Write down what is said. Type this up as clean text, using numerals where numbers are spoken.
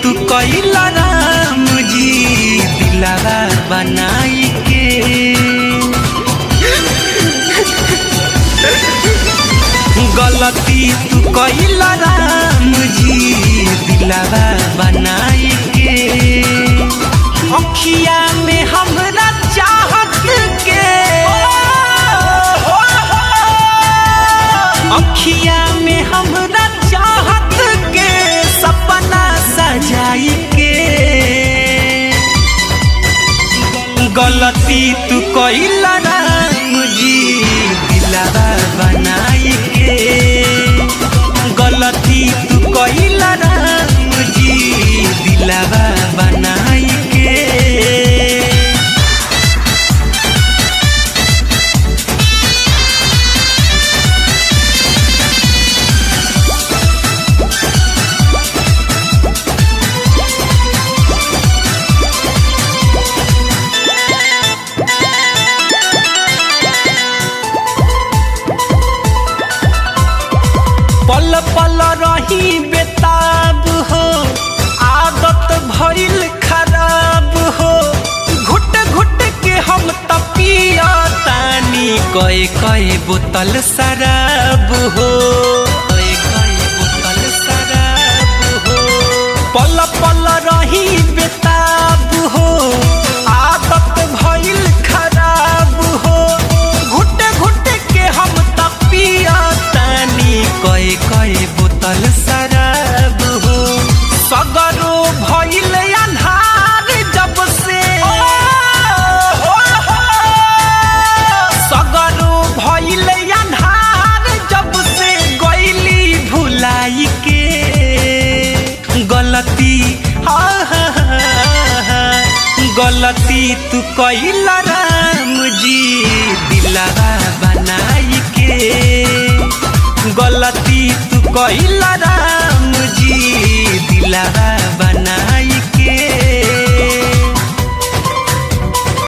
तू कइला राम जी दिलावा बनाई के। गलती तू कइला राम जी दिलावा बनाई के। अखिया में हमरा चाहत के, अखिया में हमरा चाहत के सपना सजाई के। गलती तू कइला राम जी दिलावा बनाई के। गलती तू कइला राम जी दिलावा बनाई के। पल पल रही बेताब हो, आदत भइल खराब हो। घुट घुट के हम तपिया तानी कए कए बोतल शराब हो, कए कए बोतल शराब हो। पल पल रही बेताब हो, आदत भइल खराब हो। घुट घुट के हम तपिया तानी कए कए बोतल शराब हो। सगरो भइल अन्हार जब से, सगरो भइल अन्हार जब से गइली भुलाई के। गलती गलती तू कइला राम जी दिलावा बनाई के। गलती तू कइला राम जी दिलावा